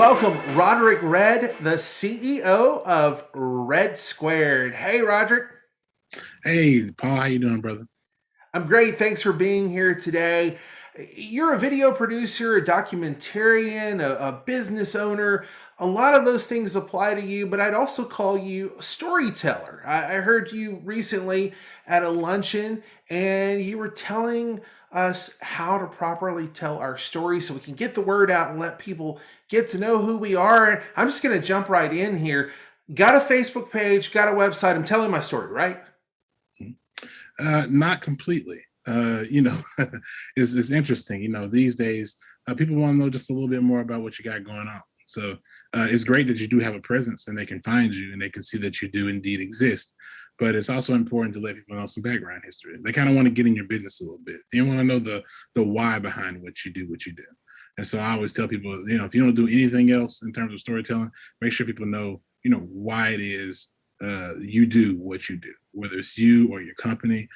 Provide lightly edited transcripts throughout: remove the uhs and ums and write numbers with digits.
welcome Roderick Red, the CEO of Red Squared. Hey, Roderick. Hey, Paul, how you doing, brother? I'm great. Thanks for being here today. You're a video producer, a documentarian, a business owner. A lot of those things apply to you, but I'd also call you a storyteller. I heard you recently at a luncheon and you were telling us how to properly tell our story so we can get the word out and let people get to know who we are. And I'm just going to jump right in here. Got a Facebook page, got a website. I'm telling my story, right? Not completely. It's interesting. These days, people want to know just a little bit more about what you got going on. So it's great that you do have a presence and they can find you and they can see that you do indeed exist. But it's also important to let people know some background history. They kind of want to get in your business a little bit. They want to know the why behind what you do. And so I always tell people, if you don't do anything else in terms of storytelling, make sure people know, why it is you do what you do, whether it's you or your company,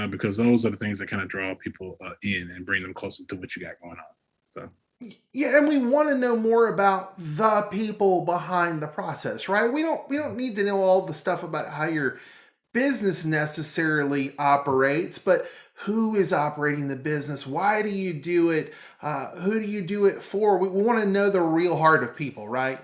because those are the things that kind of draw people in and bring them closer to what you got going on. So, Yeah, and we want to know more about the people behind the process, right? We don't need to know all the stuff about how your business necessarily operates, but who is operating the business? Why do you do it? Who do you do it for? We want to know the real heart of people, right?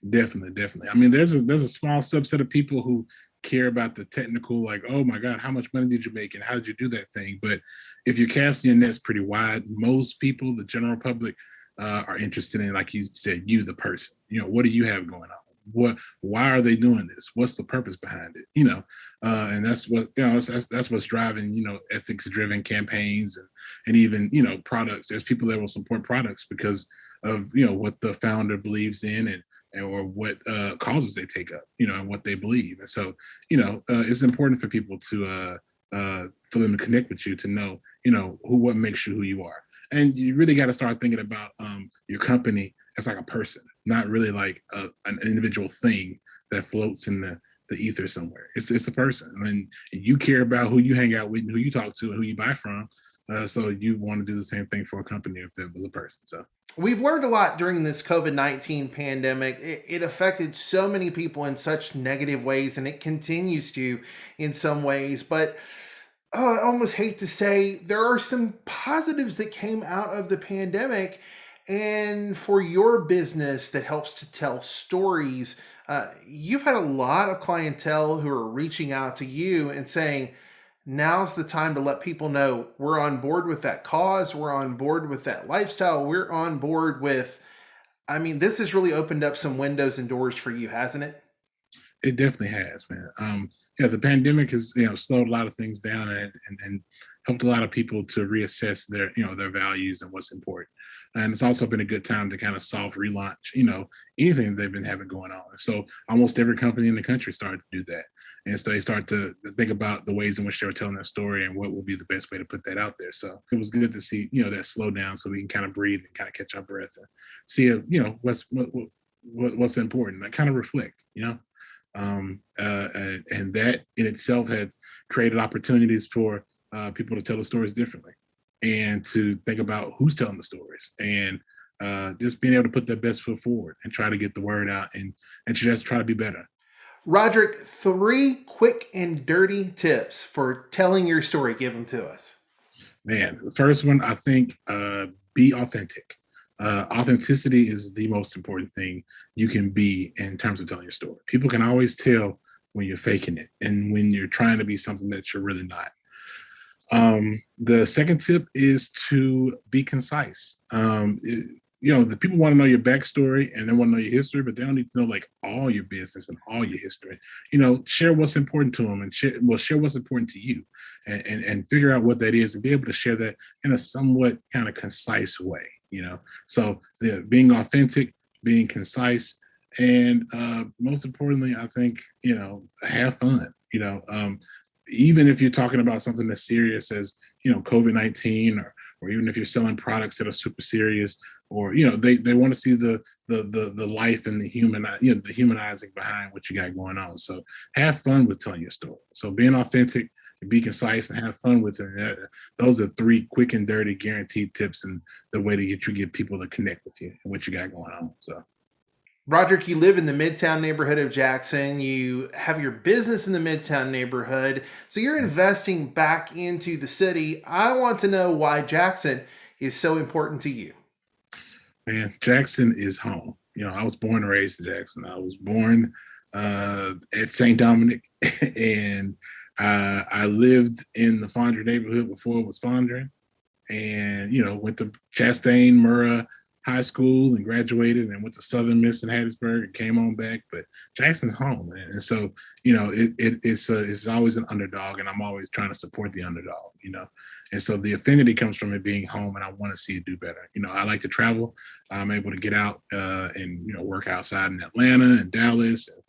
definitely. I mean, there's a small subset of people who care about the technical, like, oh my God, how much money did you make and how did you do that thing? But if you're casting your nets pretty wide, most people, the general public, are interested in, like you said, you, the person. What do you have going on? Why are they doing this? What's the purpose behind it? And that's what that's what's driving ethics driven campaigns and even products. There's people that will support products because of what the founder believes in and or what causes they take up, and what they believe. And so, it's important for people to for them to connect with you, to know, what makes you who you are. And you really got to start thinking about your company as like a person, not really like an individual thing that floats in the ether somewhere. It's a person, and you care about who you hang out with and who you talk to and who you buy from. So you want to do the same thing for a company if it was a person. So We've learned a lot during this COVID-19 pandemic. It affected so many people in such negative ways, and it continues to in some ways. But I almost hate to say there are some positives that came out of the pandemic. And for your business that helps to tell stories, you've had a lot of clientele who are reaching out to you and saying, now's the time to let people know we're on board with that cause, we're on board with that lifestyle, we're on board with. I mean, this has really opened up some windows and doors for you, hasn't it? it definitely has, man. The pandemic has slowed a lot of things down and helped a lot of people to reassess their values and what's important. And it's also been a good time to kind of soft relaunch anything they've been having going on. So almost every company in the country started to do that. And so they start to think about the ways in which they were telling their story and what will be the best way to put that out there. So it was good to see that slow down so we can kind of breathe and kind of catch our breath and see what's important. I kind of reflect. And that in itself has created opportunities for people to tell the stories differently and to think about who's telling the stories and just being able to put their best foot forward and try to get the word out and just try to be better. Roderick, three quick and dirty tips for telling your story. Give them to us. Man, the first one, I think, be authentic. Authenticity is the most important thing you can be in terms of telling your story. People can always tell when you're faking it and when you're trying to be something that you're really not. The second tip is to be concise. The people want to know your backstory and they want to know your history, but they don't need to know like all your business and all your history. Share what's important to them and share what's important to you, and figure out what that is and be able to share that in a somewhat kind of concise way. So being authentic, being concise, and most importantly, I think have fun. Even if you're talking about something as serious as COVID-19, or even if you're selling products that are super serious, or they want to see the life and the the humanizing behind what you got going on. So have fun with telling your story. So being authentic, be concise, and have fun with it. Those are three quick and dirty guaranteed tips and the way to get people to connect with you and what you got going on. So Roderick, you live in the Midtown neighborhood of Jackson. You have your business in the Midtown neighborhood. So you're investing back into the city. I want to know why Jackson is so important to you. Man, Jackson is home. I was born and raised in Jackson. I was born at St. Dominic, and I lived in the Fondren neighborhood before it was Fondren, and went to Chastain Murrah High School and graduated, and went to Southern Miss in Hattiesburg and came on back. But Jackson's home, man. And so it's always an underdog, and I'm always trying to support the underdog. And so the affinity comes from it being home, and I want to see it do better. I like to travel. I'm able to get out and work outside in Atlanta and Dallas. And,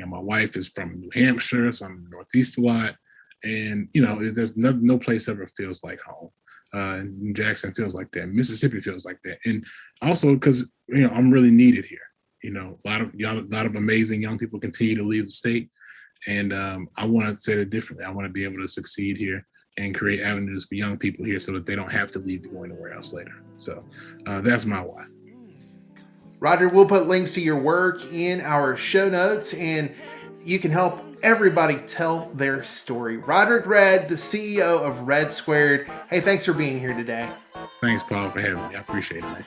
my wife is from New Hampshire, so I'm in the Northeast a lot. And there's no place ever feels like home. And Jackson feels like that. Mississippi feels like that, and also because I'm really needed here. A lot of amazing young people continue to leave the state, and I want to say it differently. I want to be able to succeed here and create avenues for young people here so that they don't have to leave to go anywhere else later. So that's my why. Roger, we'll put links to your work in our show notes, and you can help everybody tell their story. Roderick Red, the CEO of Red Squared. Hey, thanks for being here today. Thanks, Paul, for having me. I appreciate it, man.